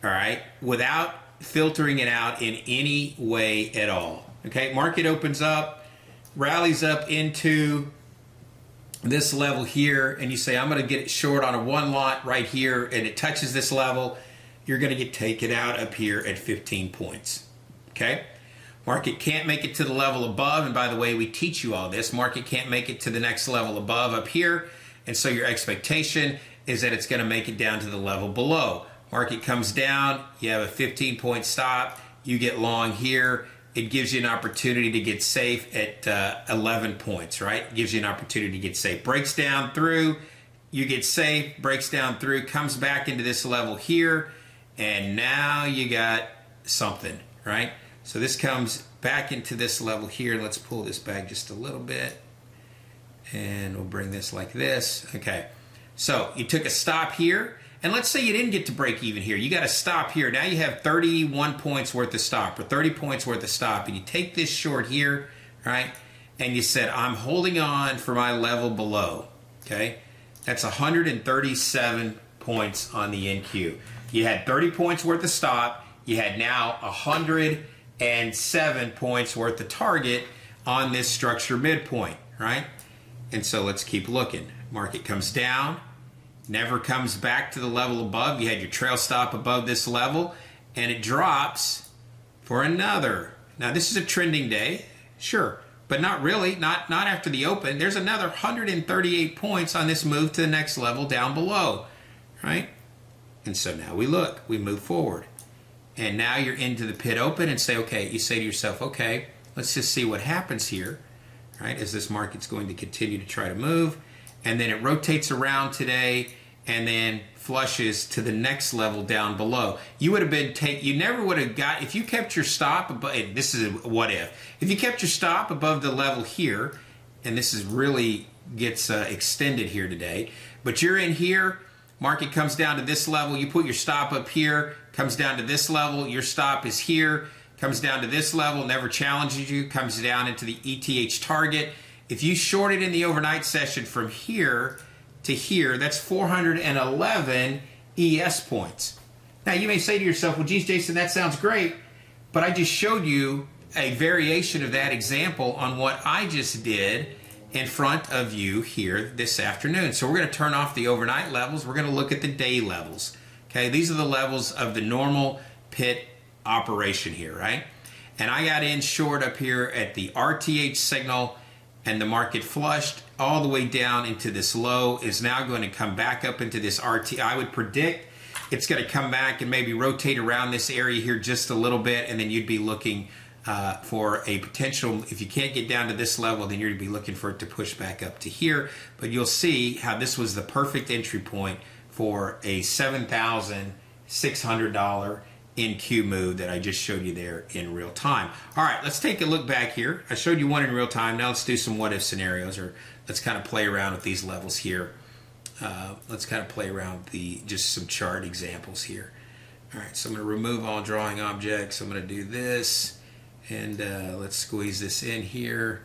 all right, without filtering it out in any way at all. Okay, market opens up, rallies up into this level here, and you say, I'm going to get it short on a one lot right here, and it touches this level, you're going to get taken out up here at 15 points. Okay, market can't make it to the level above, and by the way, we teach you all this. Market can't make it to the next level above up here, and so your expectation is that it's going to make it down to the level below. Market comes down, you have a 15-point stop, you get long here. It gives you an opportunity to get safe at 11 points, right? It gives you an opportunity to get safe. Breaks down through, you get safe, breaks down through, comes back into this level here, and now you got something, right? So this comes back into this level here. Let's pull this back just a little bit, and we'll bring this like this. Okay, so you took a stop here, and let's say you didn't get to break even here. You got to stop here. Now you have 31 points worth of stop, or 30 points worth of stop, and you take this short here, right? And you said, I'm holding on for my level below, okay? That's 137 points on the NQ. You had 30 points worth of stop. You had now 107 points worth of target on this structure midpoint, right? And so let's keep looking. Market comes down, never comes back to the level above. You had your trail stop above this level, and it drops for another. Now this is a trending day, sure, but not really, not after the open. There's another 138 points on this move to the next level down below, right? And so now we look, we move forward. And now you're into the pit open and say, okay, you say to yourself, okay, let's just see what happens here, right? As this market's going to continue to try to move. And then it rotates around today and then flushes to the next level down below. You would have been you never would have got, if you kept your stop above, this is a what if you kept your stop above the level here, and this is really gets extended here today, but you're in here, market comes down to this level, you put your stop up here, comes down to this level, your stop is here, comes down to this level, never challenges you, comes down into the ETH target. If you shorted in the overnight session from here to here, that's 411 ES points. Now you may say to yourself, well, geez, Jason, that sounds great, but I just showed you a variation of that example on what I just did in front of you here this afternoon. So we're going to turn off the overnight levels. We're going to look at the day levels. Okay, these are the levels of the normal pit operation here, right? And I got in short up here at the RTH signal, and the market flushed all the way down into this low, is now going to come back up into this RT. I would predict it's going to come back and maybe rotate around this area here just a little bit, and then you'd be looking for a potential, if you can't get down to this level, then you're going to be looking for it to push back up to here. But you'll see how this was the perfect entry point for a $7,600 NQ move that I just showed you there in real time. All right, let's take a look back here. I showed you one in real time. Now let's do some what if scenarios, or let's kind of play around with these levels here. Let's kind of play around with just some chart examples here. All right, so I'm going to remove all drawing objects. I'm going to do this, and let's squeeze this in here.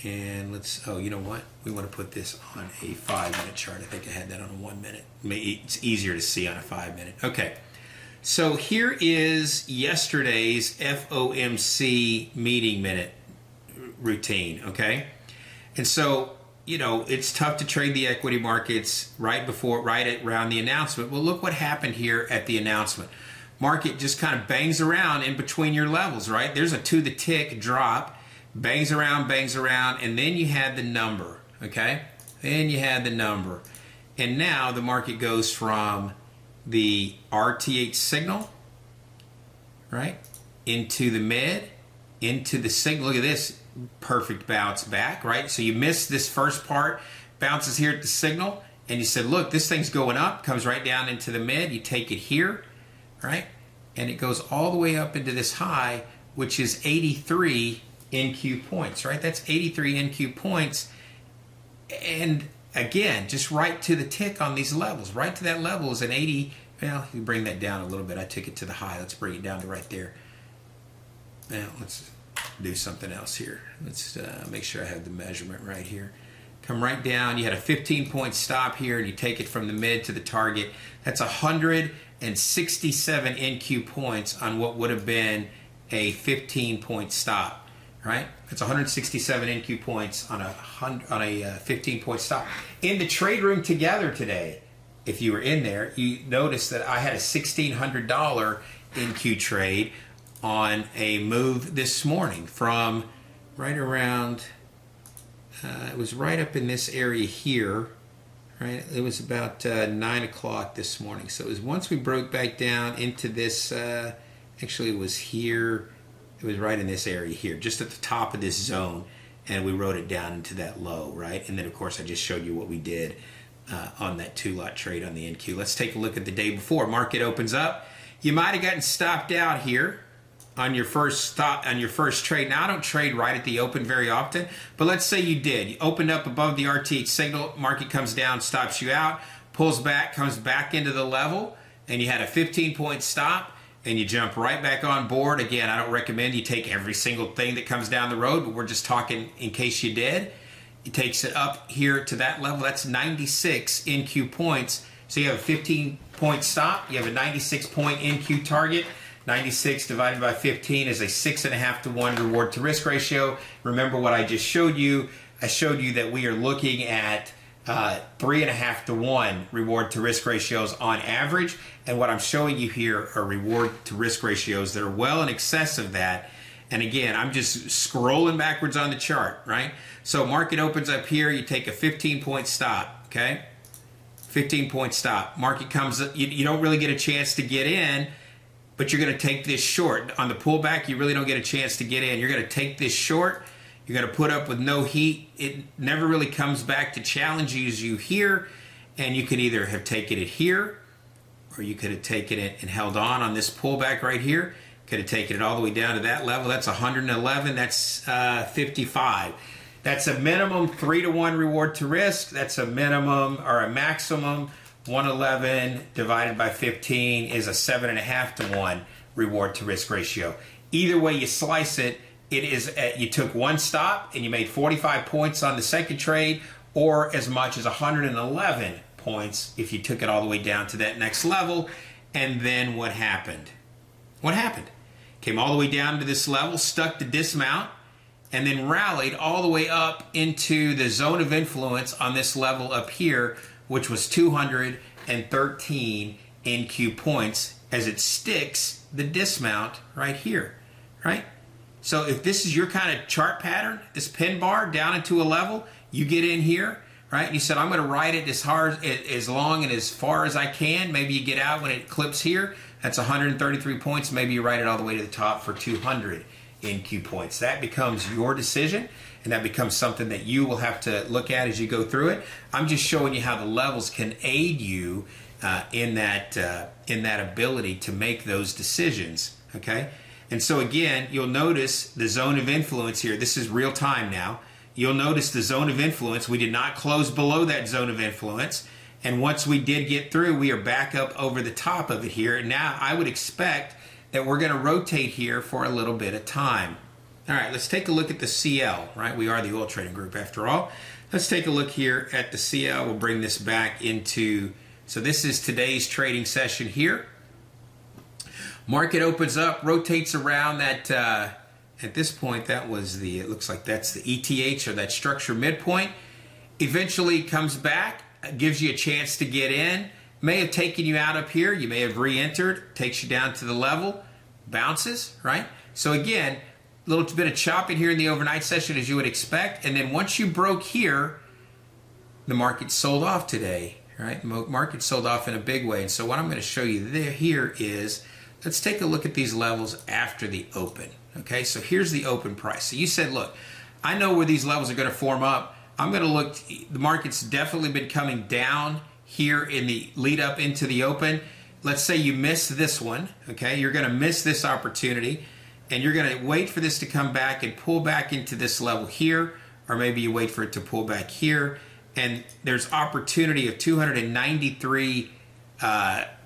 And let's, oh, you know what? We want to put this on a 5-minute chart. I think I had that on a 1 minute. Maybe it's easier to see on a 5-minute. Okay. So here is yesterday's FOMC meeting minute routine, okay? And so, you know, it's tough to trade the equity markets right around the announcement. Well, look what happened here at the announcement. Market just kind of bangs around in between your levels, right? There's a to the tick drop, bangs around, and then you had the number, okay? Then you had the number. And now the market goes from the RTH signal, right, into the mid, into the signal. Look at this perfect bounce back, right? So you missed this first part, bounces here at the signal, and you said, look, this thing's going up, comes right down into the mid. You take it here, right, and it goes all the way up into this high, which is 83 NQ points, right? That's 83 NQ points. And again, just right to the tick on these levels. Right to that level is an 80. Well, you bring that down a little bit. I took it to the high. Let's bring it down to right there. Now, let's do something else here. Let's make sure I have the measurement right here. come right down. You had a 15-point stop here, and you take it from the mid to the target. That's 167 NQ points on what would have been a 15-point stop, right? It's 167 NQ points on a 15-point stop. In the trade room together today, if you were in there, you noticed that I had a $1,600 NQ trade on a move this morning from right around, it was right up in this area here, right? It was about 9 o'clock this morning. So it was once we broke back down into this, actually it was here, it was right in this area here, just at the top of this zone, and we wrote it down into that low, right? And then of course I just showed you what we did on that 2-lot trade on the NQ. Let's take a look at the day before. Market opens up. You might have gotten stopped out here on your first trade. Now I don't trade right at the open very often, but let's say you did. You opened up above the RTH signal, market comes down, stops you out, pulls back, comes back into the level, and you had a 15-point stop, and you jump right back on board. Again, I don't recommend you take every single thing that comes down the road, but we're just talking in case you did. It takes it up here to that level. That's 96 NQ points. So you have a 15-point stop. You have a 96-point NQ target. 96 divided by 15 is a 6.5 to 1 reward to risk ratio. Remember what I just showed you. I showed you that we are looking at 3.5 to 1 reward to risk ratios on average. And what I'm showing you here are reward to risk ratios that are well in excess of that. And again, I'm just scrolling backwards on the chart, right? So market opens up here, you take a 15-point stop, okay? 15-point stop. Market comes up, you don't really get a chance to get in, but you're going to take this short. On the pullback, you really don't get a chance to get in. You're going to take this short. You're going to put up with no heat. It never really comes back to challenges you here, and you could either have taken it here, or you could have taken it and held on this pullback right here. Could have taken it all the way down to that level. That's 111. That's 55. That's a minimum 3 to 1 reward to risk. That's a minimum or a maximum 111 divided by 15 is a 7.5 to 1 reward to risk ratio. Either way you slice it, it is you took one stop and you made 45 points on the second trade, or as much as 111 points if you took it all the way down to that next level. And then what happened? What happened? Came all the way down to this level, stuck the dismount, and then rallied all the way up into the zone of influence on this level up here, which was 213 NQ points as it sticks the dismount right here, right? So if this is your kind of chart pattern, this pin bar down into a level, you get in here, right? And you said, I'm going to ride it as hard, as long and as far as I can. Maybe you get out when it clips here. That's 133 points. Maybe you ride it all the way to the top for 200 NQ points. That becomes your decision, and that becomes something that you will have to look at as you go through it. I'm just showing you how the levels can aid you in that ability to make those decisions, okay? And so again, you'll notice the zone of influence here. This is real time now. You'll notice the zone of influence. We did not close below that zone of influence. And once we did get through, we are back up over the top of it here. And now I would expect that we're going to rotate here for a little bit of time. All right, let's take a look at the CL, right? We are the oil trading group after all. Let's take a look here at the CL. We'll bring this back into, so this is today's trading session here. Market opens up, rotates around that, at this point, that was the, it looks like that's the ETH or that structure midpoint. Eventually comes back, gives you a chance to get in. May have taken you out up here. You may have re-entered, takes you down to the level, bounces, right? So again, a little bit of chopping here in the overnight session as you would expect. And then once you broke here, the market sold off today, right? The market sold off in a big way. And so what I'm going to show you there here is, let's take a look at these levels after the open. Okay, so here's the open price. So you said, look, I know where these levels are going to form up. I'm going to look, the market's definitely been coming down here in the lead up into the open. Let's say you miss this one, okay? You're going to miss this opportunity, and you're going to wait for this to come back and pull back into this level here, or maybe you wait for it to pull back here, and there's opportunity of $293,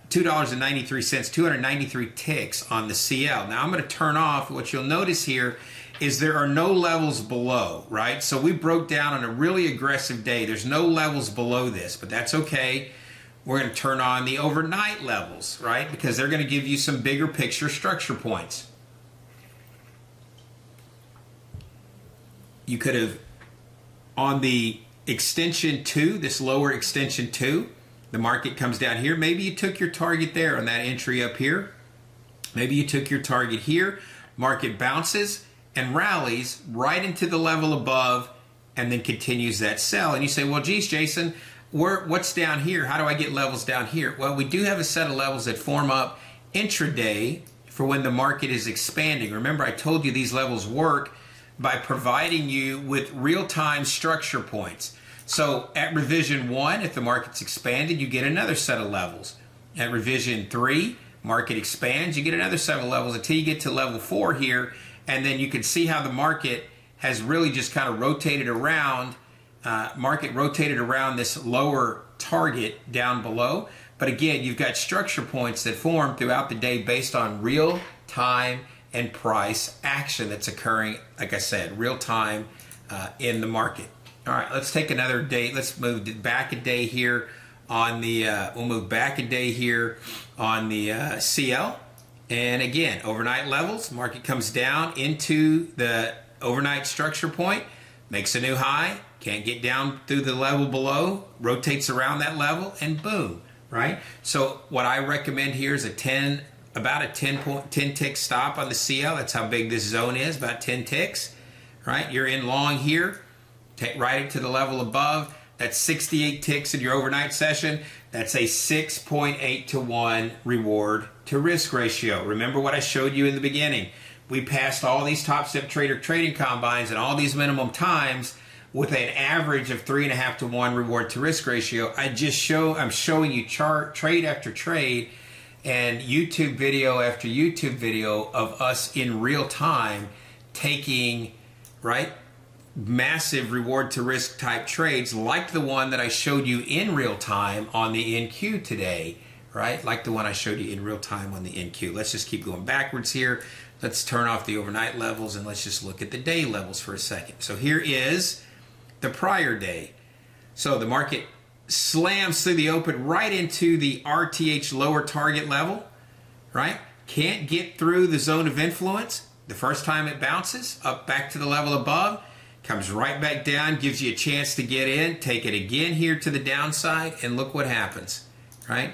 293 ticks on the CL. Now I'm going to turn off. What you'll notice here is there are no levels below, right? So we broke down on a really aggressive day. There's no levels below this, but that's okay. We're going to turn on the overnight levels, right? Because they're going to give you some bigger picture structure points. You could have, on the extension 2, this lower extension 2, the market comes down here. Maybe you took your target there on that entry up here. Maybe you took your target here. Market bounces and rallies right into the level above and then continues that sell. And you say, well, geez, Jason, what's down here? How do I get levels down here? Well, we do have a set of levels that form up intraday for when the market is expanding. Remember, I told you these levels work by providing you with real-time structure points. So at revision 1, if the market's expanded, you get another set of levels. At revision 3, market expands, you get another set of levels until you get to level 4 here, and then you can see how the market has really just kind of rotated around, this lower target down below. But again, you've got structure points that form throughout the day based on real time and price action that's occurring, like I said, real time in the market. All right, let's take another day. Let's move back a day here on the, we'll move back a day here on the CL. And again, overnight levels, market comes down into the overnight structure point, makes a new high, can't get down through the level below, rotates around that level, and boom, right? So what I recommend here is about a 10 tick stop on the CL. That's how big this zone is, about 10 ticks, right? You're in long here, ride it to the level above. That's 68 ticks in your overnight session. That's a 6.8 to 1 reward to risk ratio. Remember what I showed you in the beginning. We passed all these Topstep trader trading combines and all these minimum times with an average of 3.5 to 1 reward to risk ratio. I'm showing you trade after trade and YouTube video after YouTube video of us in real time taking, right, massive reward to risk type trades like the one that I showed you in real time on the NQ today, right? Like the one I showed you in real time on the NQ. Let's just keep going backwards here. Let's turn off the overnight levels and let's just look at the day levels for a second. So here is the prior day. So the market slams through the open right into the RTH lower target level, right? Can't get through the zone of influence. The first time it bounces up back to the level above, comes right back down, gives you a chance to get in, take it again here to the downside, and look what happens, right?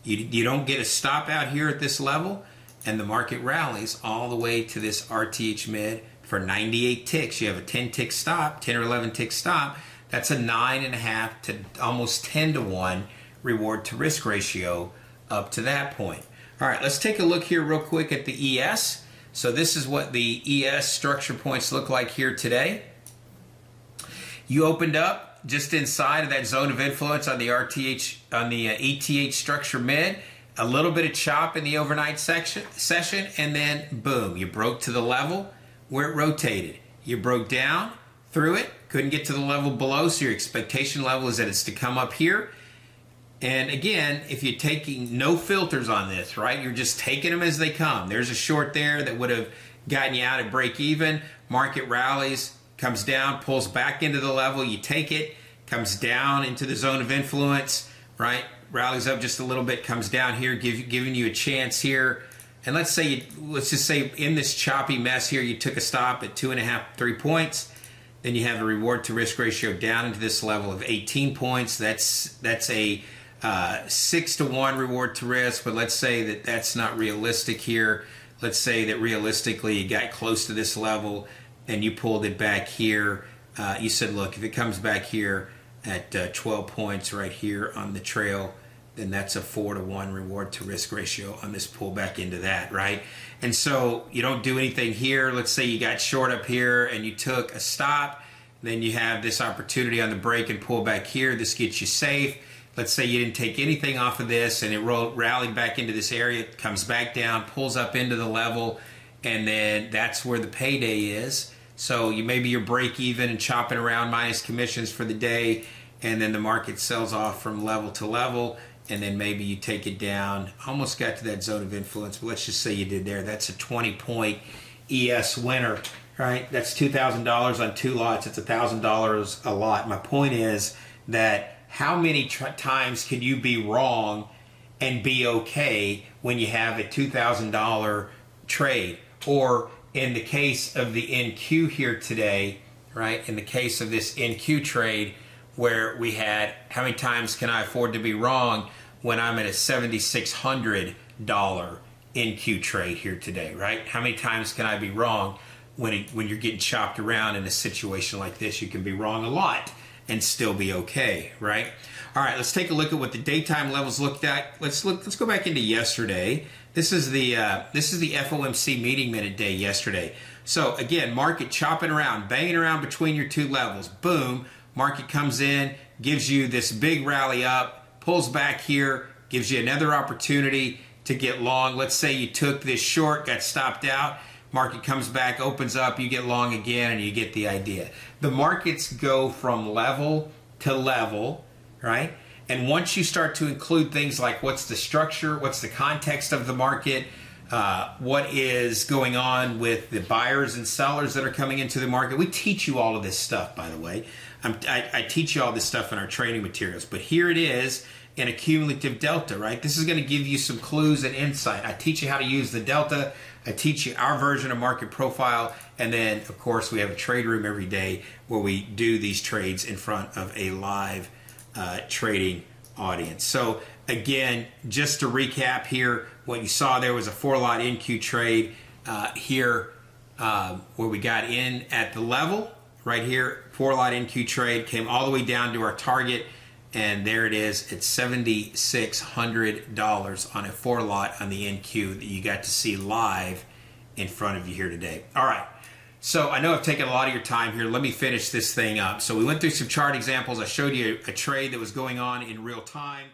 You don't get a stop out here at this level, and the market rallies all the way to this RTH mid for 98 ticks. You have a 10 tick stop, 10 or 11 tick stop. That's a 9.5 to almost 10 to 1 reward to risk ratio up to that point. All right, let's take a look here real quick at the ES. So this is what the ES structure points look like here today. You opened up just inside of that zone of influence on the RTH, on the ETH structure mid, a little bit of chop in the overnight session, and then boom, you broke to the level where it rotated. You broke down through it, couldn't get to the level below, so your expectation level is that it's to come up here. And again, if you're taking no filters on this, right, you're just taking them as they come. There's a short there that would have gotten you out at break even. Market rallies, comes down, pulls back into the level, you take it, comes down into the zone of influence, right? Rallies up just a little bit, comes down here, giving you a chance here. And let's just say in this choppy mess here, you took a stop at 2.5, 3 points. Then you have a reward to risk ratio down into this level of 18 points. That's a 6 to 1 reward to risk, but let's say that that's not realistic here. Let's say that realistically you got close to this level and you pulled it back here. You said, look, if it comes back here at 12 points right here on the trail, then that's a 4 to 1 reward to risk ratio on this pullback into that, right? And so you don't do anything here. Let's say you got short up here and you took a stop. Then you have this opportunity on the break and pull back here. This gets you safe. Let's say you didn't take anything off of this and it rallied back into this area, it comes back down, pulls up into the level, and then that's where the payday is. So maybe you're break even and chopping around minus commissions for the day, and then the market sells off from level to level, and then maybe you take it down. Almost got to that zone of influence, but let's just say you did there. That's a 20-point ES winner right? That's $2,000 on 2 lots. It's $1,000 a lot. My point is that how many times can you be wrong and be okay when you have a $2,000 trade? Or in the case of the NQ here today, right? In the case of this NQ trade where we had, how many times can I afford to be wrong when I'm at a $7,600 NQ trade here today, right? How many times can I be wrong when you're getting chopped around in a situation like this? You can be wrong a lot and still be okay, right? All right, let's take a look at what the daytime levels looked at. Let's go back into yesterday. This is the FOMC meeting minute day yesterday. So again, market chopping around, banging around between your two levels. Boom, market comes in, gives you this big rally up, pulls back here, gives you another opportunity to get long. Let's say you took this short, got stopped out, market comes back, opens up, you get long again, and you get the idea. The markets go from level to level, right? And once you start to include things like what's the structure, what's the context of the market, what is going on with the buyers and sellers that are coming into the market. We teach you all of this stuff, by the way. I teach you all this stuff in our training materials, but here it is in a cumulative delta, right? This is going to give you some clues and insight. I teach you how to use the delta. I teach you our version of market profile. And then, of course, we have a trade room every day where we do these trades in front of a live trading audience. So again, just to recap here, what you saw there was a 4-lot NQ trade here where we got in at the level right here. 4-lot NQ trade came all the way down to our target, and there it is at $7,600 on a 4-lot on the NQ that you got to see live in front of you here today. All right. So I know I've taken a lot of your time here. Let me finish this thing up. So we went through some chart examples. I showed you a trade that was going on in real time.